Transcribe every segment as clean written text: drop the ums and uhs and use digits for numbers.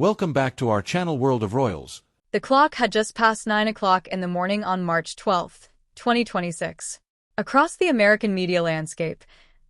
Welcome back to our channel World of Royals. The clock had just passed 9 o'clock in the morning on March 12, 2026. Across the American media landscape,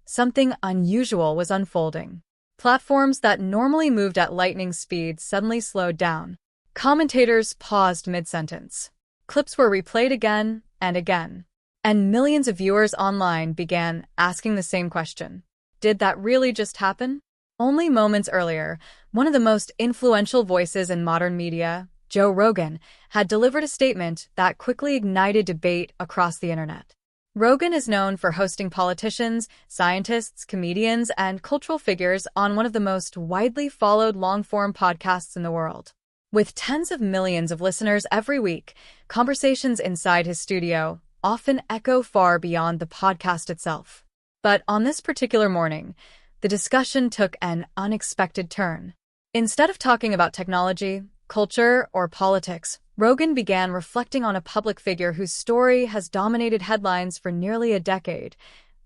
something unusual was unfolding. Platforms that normally moved at lightning speed suddenly slowed down. Commentators paused mid-sentence. Clips were replayed again and again. And millions of viewers online began asking the same question. Did that really just happen? Only moments earlier, one of the most influential voices in modern media, Joe Rogan, had delivered a statement that quickly ignited debate across the internet. Rogan is known for hosting politicians, scientists, comedians, and cultural figures on one of the most widely followed long-form podcasts in the world. With tens of millions of listeners every week, conversations inside his studio often echo far beyond the podcast itself. But on this particular morning, the discussion took an unexpected turn. Instead of talking about technology, culture, or politics, Rogan began reflecting on a public figure whose story has dominated headlines for nearly a decade,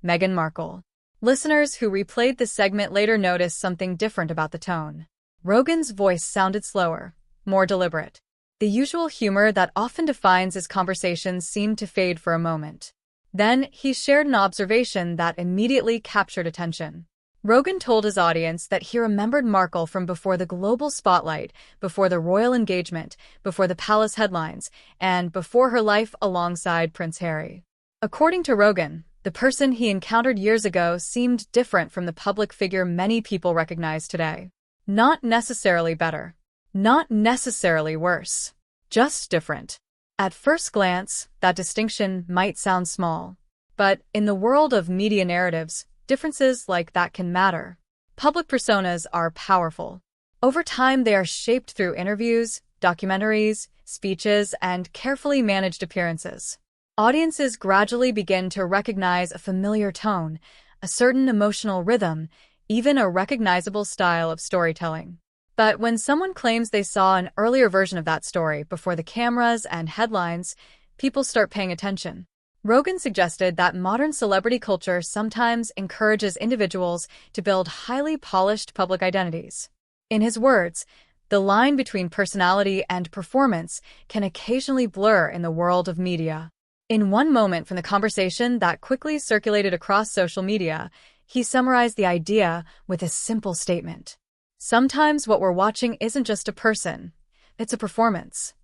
Meghan Markle. Listeners who replayed the segment later noticed something different about the tone. Rogan's voice sounded slower, more deliberate. The usual humor that often defines his conversations seemed to fade for a moment. Then he shared an observation that immediately captured attention. Rogan told his audience that he remembered Markle from before the global spotlight, before the royal engagement, before the palace headlines, and before her life alongside Prince Harry. According to Rogan, the person he encountered years ago seemed different from the public figure many people recognize today. Not necessarily better. Not necessarily worse. Just different. At first glance, that distinction might sound small. But in the world of media narratives, differences like that can matter. Public personas are powerful. Over time, they are shaped through interviews, documentaries, speeches, and carefully managed appearances. Audiences gradually begin to recognize a familiar tone, a certain emotional rhythm, even a recognizable style of storytelling. But when someone claims they saw an earlier version of that story before the cameras and headlines, people start paying attention. Rogan suggested that modern celebrity culture sometimes encourages individuals to build highly polished public identities. In his words, the line between personality and performance can occasionally blur in the world of media. In one moment from the conversation that quickly circulated across social media, he summarized the idea with a simple statement. Sometimes what we're watching isn't just a person, it's a performance.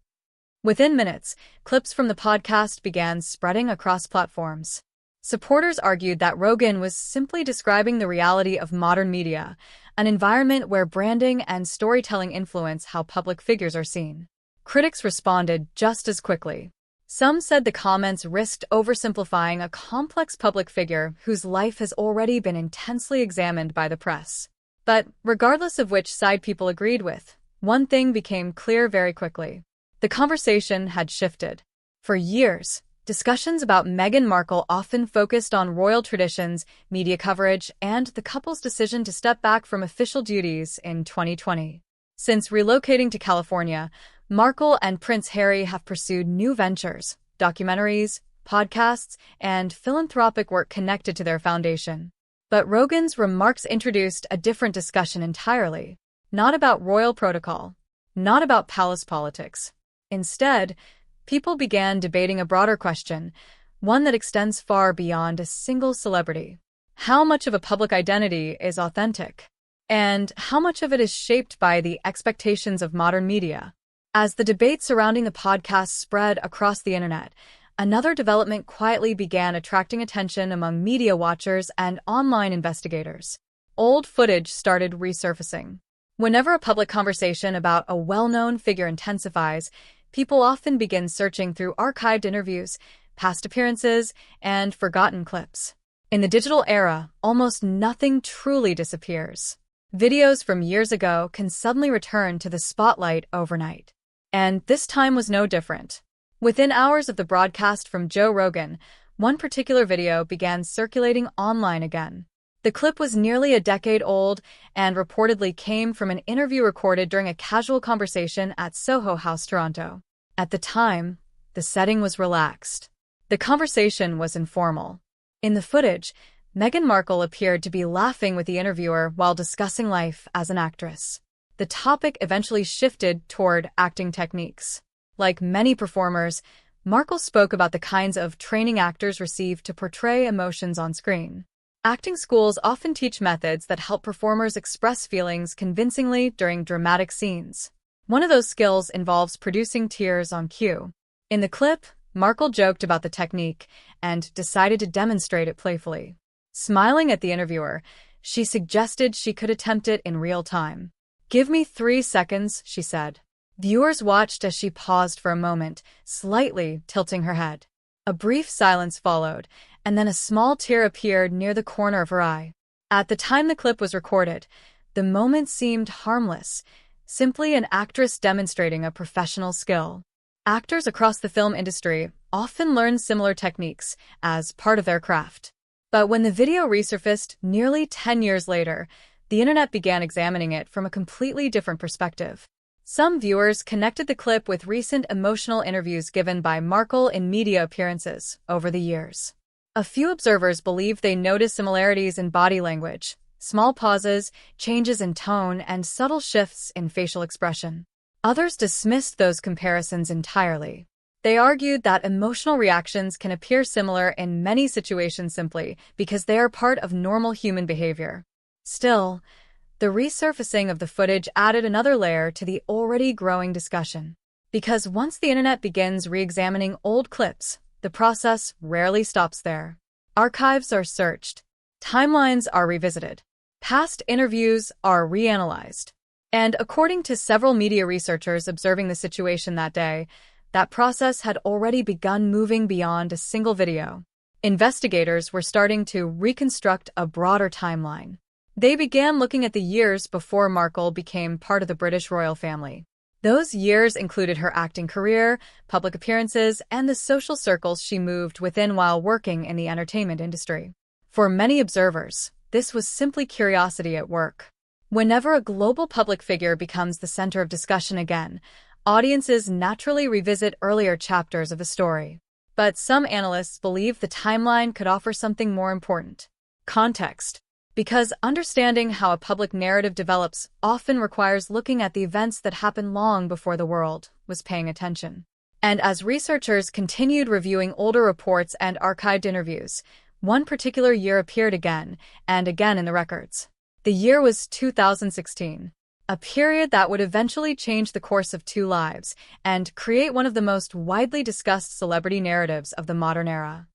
Within minutes, clips from the podcast began spreading across platforms. Supporters argued that Rogan was simply describing the reality of modern media, an environment where branding and storytelling influence how public figures are seen. Critics responded just as quickly. Some said the comments risked oversimplifying a complex public figure whose life has already been intensely examined by the press. But regardless of which side people agreed with, one thing became clear very quickly. The conversation had shifted. For years, discussions about Meghan Markle often focused on royal traditions, media coverage, and the couple's decision to step back from official duties in 2020. Since relocating to California, Markle and Prince Harry have pursued new ventures, documentaries, podcasts, and philanthropic work connected to their foundation. But Rogan's remarks introduced a different discussion entirely. Not about royal protocol, not about palace politics. Instead, people began debating a broader question, one that extends far beyond a single celebrity. How much of a public identity is authentic? And how much of it is shaped by the expectations of modern media? As the debate surrounding the podcast spread across the internet, another development quietly began attracting attention among media watchers and online investigators. Old footage started resurfacing. Whenever a public conversation about a well-known figure intensifies, people often begin searching through archived interviews, past appearances, and forgotten clips. In the digital era, almost nothing truly disappears. Videos from years ago can suddenly return to the spotlight overnight. And this time was no different. Within hours of the broadcast from Joe Rogan, one particular video began circulating online again. The clip was nearly a decade old and reportedly came from an interview recorded during a casual conversation at Soho House, Toronto. At the time, the setting was relaxed. The conversation was informal. In the footage, Meghan Markle appeared to be laughing with the interviewer while discussing life as an actress. The topic eventually shifted toward acting techniques. Like many performers, Markle spoke about the kinds of training actors receive to portray emotions on screen. Acting schools often teach methods that help performers express feelings convincingly during dramatic scenes. One of those skills involves producing tears on cue. In the clip, Markle joked about the technique and decided to demonstrate it playfully. Smiling at the interviewer, she suggested she could attempt it in real time. "Give me 3 seconds," she said. Viewers watched as she paused for a moment, slightly tilting her head. A brief silence followed, and then a small tear appeared near the corner of her eye. At the time the clip was recorded, the moment seemed harmless, simply an actress demonstrating a professional skill. Actors across the film industry often learn similar techniques as part of their craft. But when the video resurfaced nearly 10 years later, the internet began examining it from a completely different perspective. Some viewers connected the clip with recent emotional interviews given by Markle in media appearances over the years. A few observers believed they noticed similarities in body language, small pauses, changes in tone, and subtle shifts in facial expression. Others dismissed those comparisons entirely. They argued that emotional reactions can appear similar in many situations simply because they are part of normal human behavior. Still, the resurfacing of the footage added another layer to the already growing discussion. Because once the internet begins re-examining old clips, the process rarely stops there. Archives are searched, timelines are revisited, past interviews are reanalyzed. And according to several media researchers observing the situation that day, that process had already begun moving beyond a single video. Investigators were starting to reconstruct a broader timeline. They began looking at the years before Markle became part of the British royal family. Those years included her acting career, public appearances, and the social circles she moved within while working in the entertainment industry. For many observers, this was simply curiosity at work. Whenever a global public figure becomes the center of discussion again, audiences naturally revisit earlier chapters of a story. But some analysts believe the timeline could offer something more important: context. Because understanding how a public narrative develops often requires looking at the events that happened long before the world was paying attention. And as researchers continued reviewing older reports and archived interviews, one particular year appeared again and again in the records. The year was 2016, a period that would eventually change the course of 2 lives and create one of the most widely discussed celebrity narratives of the modern era.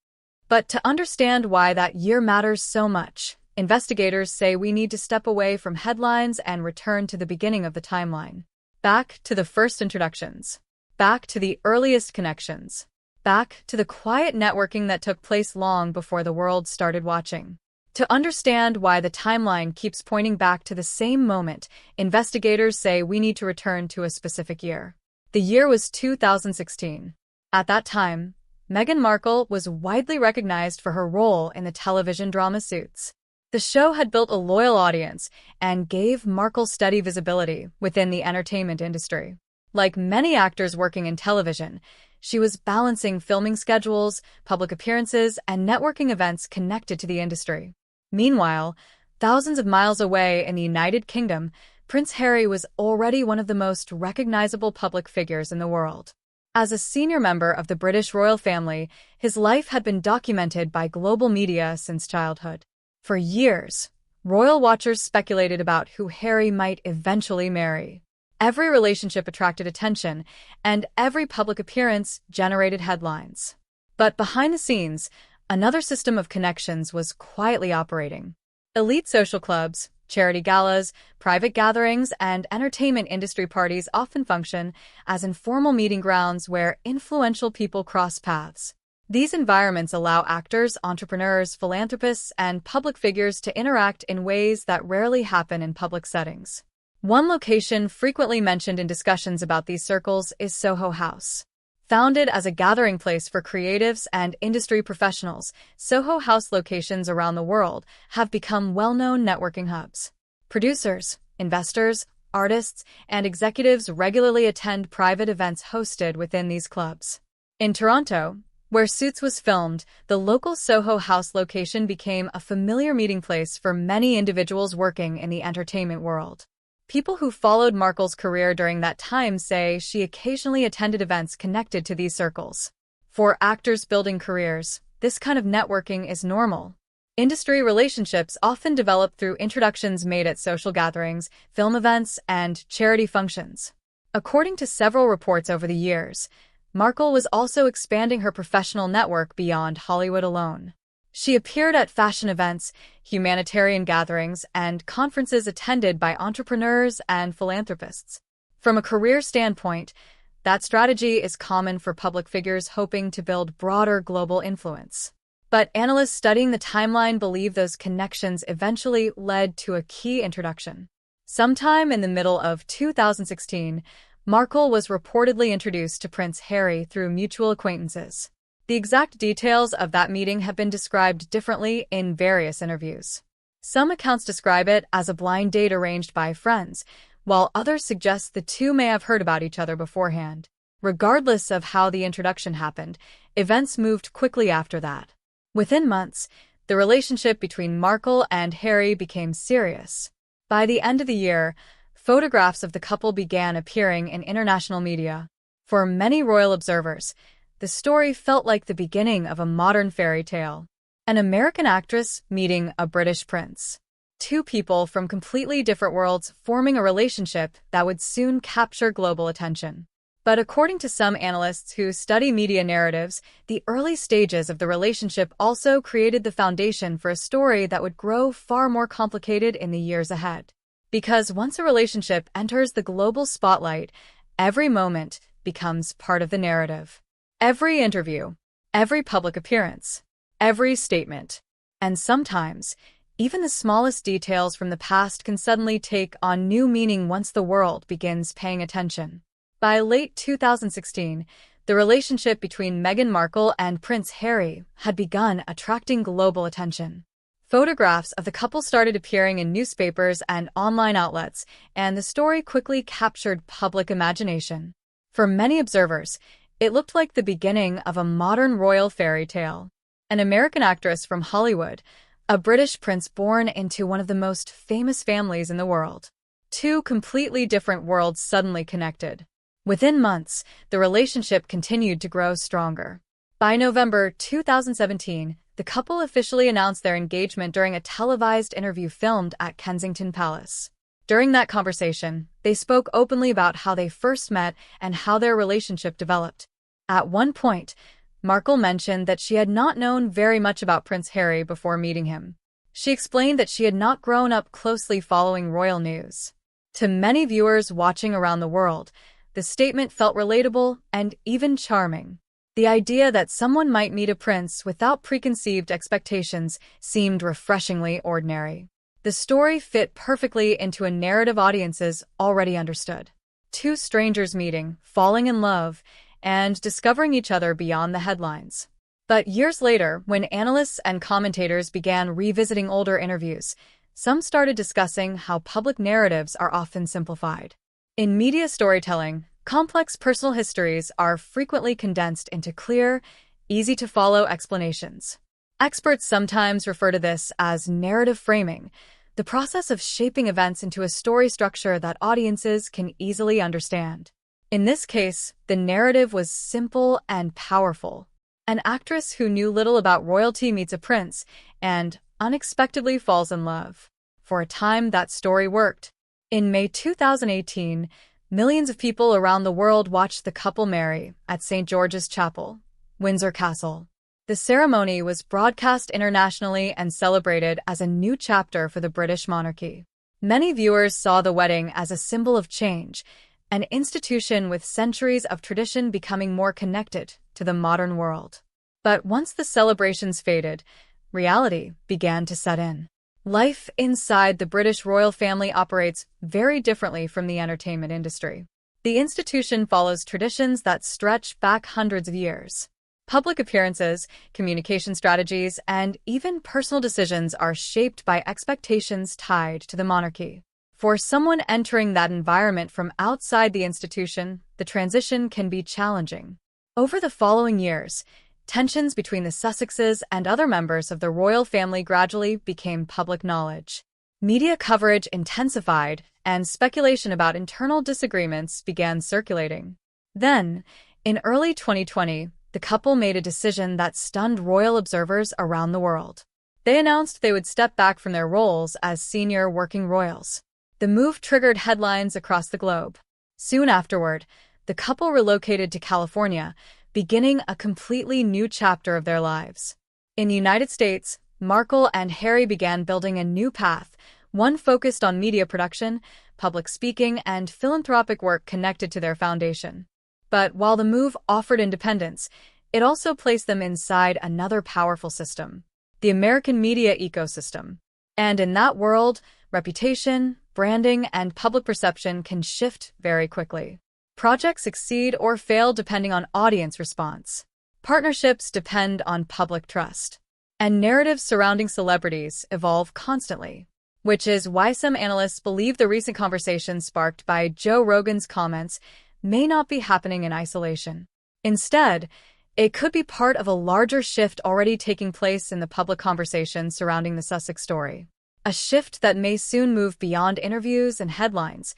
But to understand why that year matters so much, investigators say we need to step away from headlines and return to the beginning of the timeline. Back to the first introductions. Back to the earliest connections. Back to the quiet networking that took place long before the world started watching. To understand why the timeline keeps pointing back to the same moment, investigators say we need to return to a specific year. The year was 2016. At that time, Meghan Markle was widely recognized for her role in the television drama Suits. The show had built a loyal audience and gave Markle steady visibility within the entertainment industry. Like many actors working in television, she was balancing filming schedules, public appearances, and networking events connected to the industry. Meanwhile, thousands of miles away in the United Kingdom, Prince Harry was already one of the most recognizable public figures in the world. As a senior member of the British royal family, his life had been documented by global media since childhood. For years, royal watchers speculated about who Harry might eventually marry. Every relationship attracted attention, and every public appearance generated headlines. But behind the scenes, another system of connections was quietly operating. Elite social clubs, charity galas, private gatherings, and entertainment industry parties often function as informal meeting grounds where influential people cross paths. These environments allow actors, entrepreneurs, philanthropists, and public figures to interact in ways that rarely happen in public settings. One location frequently mentioned in discussions about these circles is Soho House. Founded as a gathering place for creatives and industry professionals, Soho House locations around the world have become well-known networking hubs. Producers, investors, artists, and executives regularly attend private events hosted within these clubs. In Toronto, where Suits was filmed, the local Soho House location became a familiar meeting place for many individuals working in the entertainment world. People who followed Markle's career during that time say she occasionally attended events connected to these circles. For actors building careers, this kind of networking is normal. Industry relationships often develop through introductions made at social gatherings, film events, and charity functions. According to several reports over the years, Markle was also expanding her professional network beyond Hollywood alone. She appeared at fashion events, humanitarian gatherings, and conferences attended by entrepreneurs and philanthropists. From a career standpoint, that strategy is common for public figures hoping to build broader global influence. But analysts studying the timeline believe those connections eventually led to a key introduction. Sometime in the middle of 2016, Markle was reportedly introduced to Prince Harry through mutual acquaintances. The exact details of that meeting have been described differently in various interviews. Some accounts describe it as a blind date arranged by friends, while others suggest the two may have heard about each other beforehand. Regardless of how the introduction happened, events moved quickly after that. Within months, the relationship between Markle and Harry became serious. By the end of the year, photographs of the couple began appearing in international media. For many royal observers, the story felt like the beginning of a modern fairy tale. An American actress meeting a British prince. Two people from completely different worlds forming a relationship that would soon capture global attention. But according to some analysts who study media narratives, the early stages of the relationship also created the foundation for a story that would grow far more complicated in the years ahead. Because once a relationship enters the global spotlight, every moment becomes part of the narrative. Every interview, every public appearance, every statement, and sometimes, even the smallest details from the past can suddenly take on new meaning once the world begins paying attention. By late 2016, the relationship between Meghan Markle and Prince Harry had begun attracting global attention. Photographs of the couple started appearing in newspapers and online outlets, and the story quickly captured public imagination. For many observers, it looked like the beginning of a modern royal fairy tale. An American actress from Hollywood, a British prince born into one of the most famous families in the world. Two completely different worlds suddenly connected. Within months, the relationship continued to grow stronger. By November 2017, the couple officially announced their engagement during a televised interview filmed at Kensington Palace. During that conversation, they spoke openly about how they first met and how their relationship developed. At one point, Markle mentioned that she had not known very much about Prince Harry before meeting him. She explained that she had not grown up closely following royal news. To many viewers watching around the world, the statement felt relatable and even charming. The idea that someone might meet a prince without preconceived expectations seemed refreshingly ordinary. The story fit perfectly into a narrative audiences already understood. Two strangers meeting, falling in love, and discovering each other beyond the headlines. But years later, when analysts and commentators began revisiting older interviews, some started discussing how public narratives are often simplified. In media storytelling, complex personal histories are frequently condensed into clear, easy-to-follow explanations. Experts sometimes refer to this as narrative framing, the process of shaping events into a story structure that audiences can easily understand. In this case, the narrative was simple and powerful. An actress who knew little about royalty meets a prince and unexpectedly falls in love. For a time, that story worked. In May 2018, millions of people around the world watched the couple marry at St. George's Chapel, Windsor Castle. The ceremony was broadcast internationally and celebrated as a new chapter for the British monarchy. Many viewers saw the wedding as a symbol of change, an institution with centuries of tradition becoming more connected to the modern world. But once the celebrations faded, reality began to set in. Life inside the British royal family operates very differently from the entertainment industry. The institution follows traditions that stretch back hundreds of years. Public appearances, communication strategies, and even personal decisions are shaped by expectations tied to the monarchy. For someone entering that environment from outside the institution, the transition can be challenging. Over the following years, tensions between the Sussexes and other members of the royal family gradually became public knowledge. Media coverage intensified, and speculation about internal disagreements began circulating. Then, in early 2020, the couple made a decision that stunned royal observers around the world. They announced they would step back from their roles as senior working royals. The move triggered headlines across the globe. Soon afterward, the couple relocated to California, beginning a completely new chapter of their lives. In the United States, Markle and Harry began building a new path, one focused on media production, public speaking, and philanthropic work connected to their foundation. But while the move offered independence, it also placed them inside another powerful system, the American media ecosystem. And in that world, reputation, branding, and public perception can shift very quickly. Projects succeed or fail depending on audience response. Partnerships depend on public trust. And narratives surrounding celebrities evolve constantly. Which is why some analysts believe the recent conversation sparked by Joe Rogan's comments may not be happening in isolation. Instead, it could be part of a larger shift already taking place in the public conversation surrounding the Sussex story. A shift that may soon move beyond interviews and headlines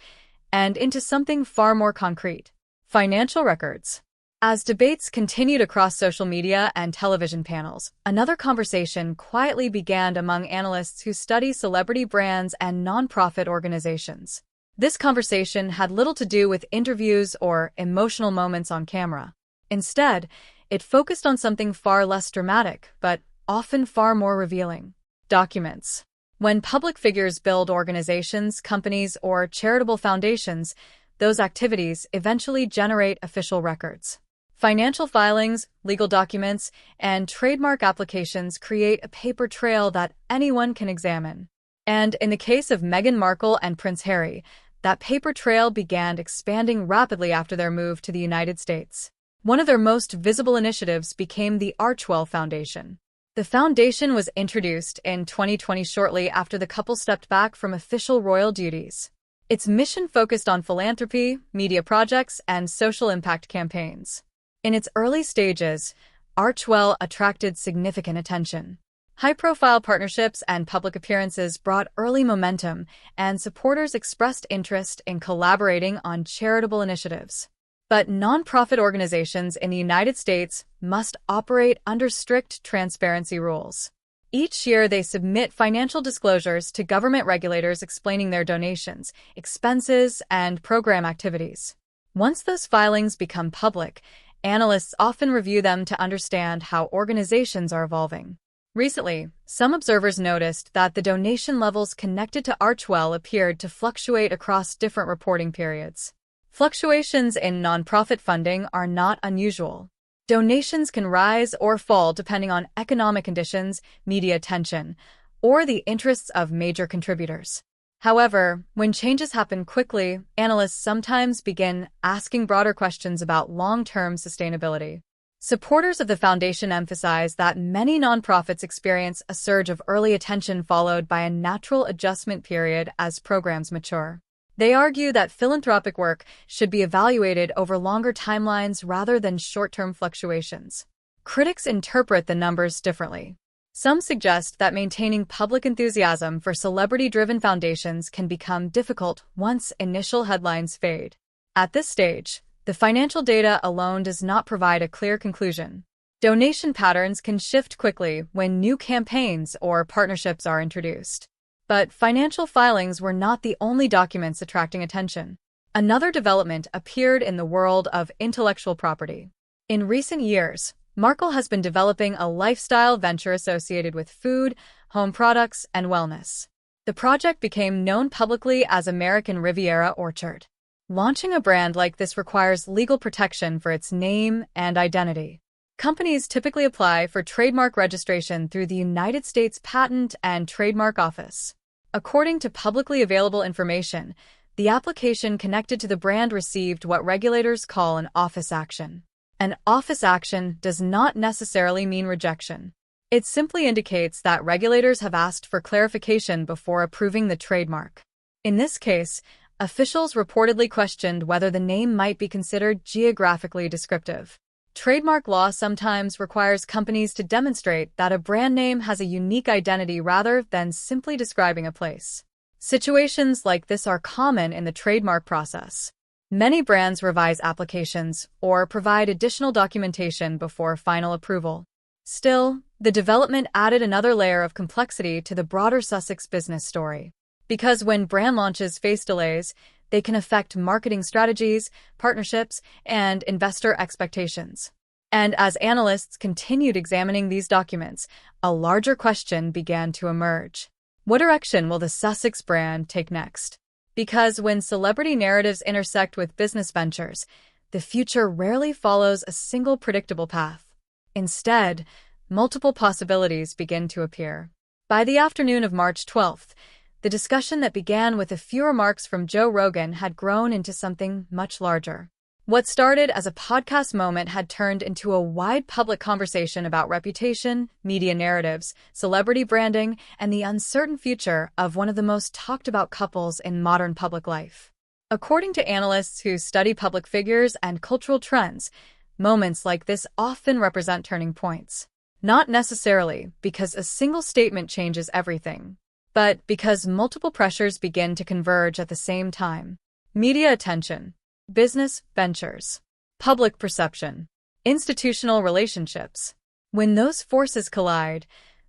and into something far more concrete: financial records. As debates continued across social media and television panels, another conversation quietly began among analysts who study celebrity brands and nonprofit organizations. This conversation had little to do with interviews or emotional moments on camera. Instead, it focused on something far less dramatic, but often far more revealing: documents. When public figures build organizations, companies, or charitable foundations, those activities eventually generate official records. Financial filings, legal documents, and trademark applications create a paper trail that anyone can examine. And in the case of Meghan Markle and Prince Harry, that paper trail began expanding rapidly after their move to the United States. One of their most visible initiatives became the Archewell Foundation. The foundation was introduced in 2020 shortly after the couple stepped back from official royal duties. Its mission focused on philanthropy, media projects, and social impact campaigns. In its early stages, Archewell attracted significant attention. High-profile partnerships and public appearances brought early momentum, and supporters expressed interest in collaborating on charitable initiatives. But nonprofit organizations in the United States must operate under strict transparency rules. Each year, they submit financial disclosures to government regulators explaining their donations, expenses, and program activities. Once those filings become public, analysts often review them to understand how organizations are evolving. Recently, some observers noticed that the donation levels connected to Archewell appeared to fluctuate across different reporting periods. Fluctuations in nonprofit funding are not unusual. Donations can rise or fall depending on economic conditions, media attention, or the interests of major contributors. However, when changes happen quickly, analysts sometimes begin asking broader questions about long-term sustainability. Supporters of the foundation emphasize that many nonprofits experience a surge of early attention followed by a natural adjustment period as programs mature. They argue that philanthropic work should be evaluated over longer timelines rather than short-term fluctuations. Critics interpret the numbers differently. Some suggest that maintaining public enthusiasm for celebrity-driven foundations can become difficult once initial headlines fade. At this stage, the financial data alone does not provide a clear conclusion. Donation patterns can shift quickly when new campaigns or partnerships are introduced. But financial filings were not the only documents attracting attention. Another development appeared in the world of intellectual property. In recent years, Markle has been developing a lifestyle venture associated with food, home products, and wellness. The project became known publicly as American Riviera Orchard. Launching a brand like this requires legal protection for its name and identity. Companies typically apply for trademark registration through the United States Patent and Trademark Office. According to publicly available information, the application connected to the brand received what regulators call an office action. An office action does not necessarily mean rejection. It simply indicates that regulators have asked for clarification before approving the trademark. In this case, officials reportedly questioned whether the name might be considered geographically descriptive. Trademark law sometimes requires companies to demonstrate that a brand name has a unique identity rather than simply describing a place. Situations like this are common in the trademark process. Many brands revise applications or provide additional documentation before final approval. Still, the development added another layer of complexity to the broader Sussex business story. Because when brand launches face delays, they can affect marketing strategies, partnerships, and investor expectations. And as analysts continued examining these documents, a larger question began to emerge. What direction will the Sussex brand take next? Because when celebrity narratives intersect with business ventures, the future rarely follows a single predictable path. Instead, multiple possibilities begin to appear. By the afternoon of March 12th, the discussion that began with a few remarks from Joe Rogan had grown into something much larger. What started as a podcast moment had turned into a wide public conversation about reputation, media narratives, celebrity branding, and the uncertain future of one of the most talked-about couples in modern public life. According to analysts who study public figures and cultural trends, moments like this often represent turning points. Not necessarily because a single statement changes everything, but because multiple pressures begin to converge at the same time. Media attention, business ventures, public perception, institutional relationships. When those forces collide,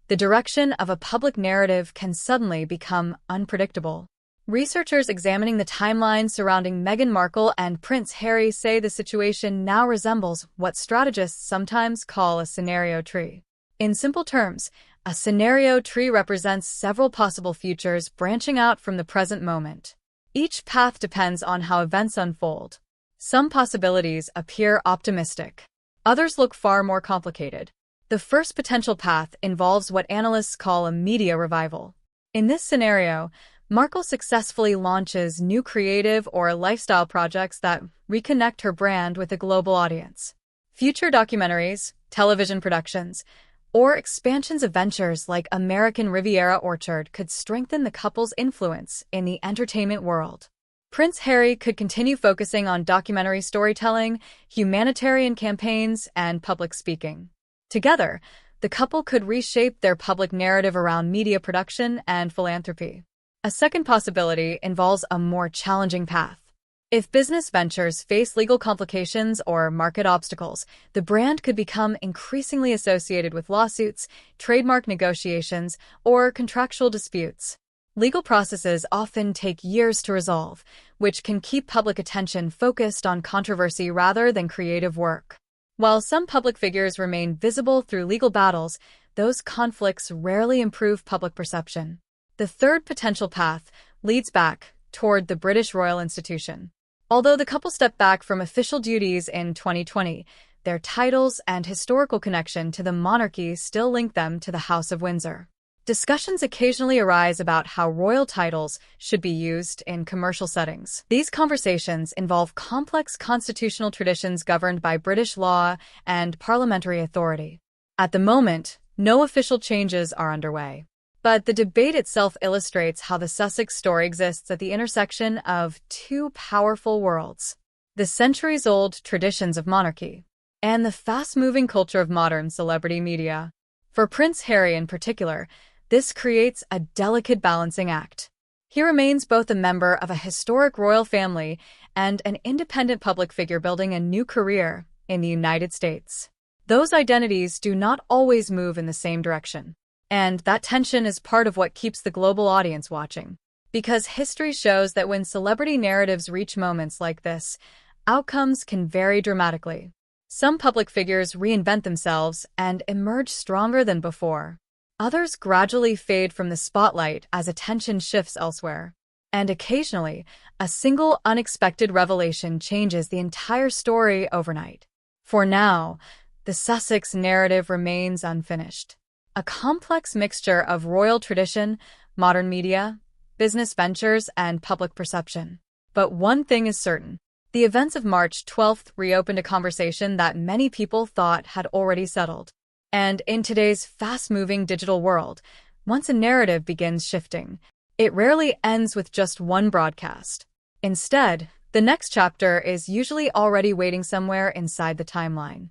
the direction of a public narrative can suddenly become unpredictable. Researchers examining the timeline surrounding Meghan Markle and Prince Harry say the situation now resembles what strategists sometimes call a scenario tree. In simple terms, a scenario tree represents several possible futures branching out from the present moment. Each path depends on how events unfold. Some possibilities appear optimistic. Others look far more complicated. The first potential path involves what analysts call a media revival. In this scenario, Markle successfully launches new creative or lifestyle projects that reconnect her brand with a global audience. Future documentaries, television productions, or expansions of ventures like American Riviera Orchard could strengthen the couple's influence in the entertainment world. Prince Harry could continue focusing on documentary storytelling, humanitarian campaigns, and public speaking. Together, the couple could reshape their public narrative around media production and philanthropy. A second possibility involves a more challenging path. If business ventures face legal complications or market obstacles, the brand could become increasingly associated with lawsuits, trademark negotiations, or contractual disputes. Legal processes often take years to resolve, which can keep public attention focused on controversy rather than creative work. While some public figures remain visible through legal battles, those conflicts rarely improve public perception. The third potential path leads back toward the British royal institution. Although the couple stepped back from official duties in 2020, their titles and historical connection to the monarchy still link them to the House of Windsor. Discussions occasionally arise about how royal titles should be used in commercial settings. These conversations involve complex constitutional traditions governed by British law and parliamentary authority. At the moment, no official changes are underway. But the debate itself illustrates how the Sussex story exists at the intersection of two powerful worlds: the centuries-old traditions of monarchy and the fast-moving culture of modern celebrity media. For Prince Harry in particular, this creates a delicate balancing act. He remains both a member of a historic royal family and an independent public figure building a new career in the United States. Those identities do not always move in the same direction. And that tension is part of what keeps the global audience watching. Because history shows that when celebrity narratives reach moments like this, outcomes can vary dramatically. Some public figures reinvent themselves and emerge stronger than before. Others gradually fade from the spotlight as attention shifts elsewhere. And occasionally, a single unexpected revelation changes the entire story overnight. For now, the Sussex narrative remains unfinished. A complex mixture of royal tradition, modern media, business ventures, and public perception. But one thing is certain. The events of March 12th reopened a conversation that many people thought had already settled. And in today's fast-moving digital world, once a narrative begins shifting, it rarely ends with just one broadcast. Instead, the next chapter is usually already waiting somewhere inside the timeline.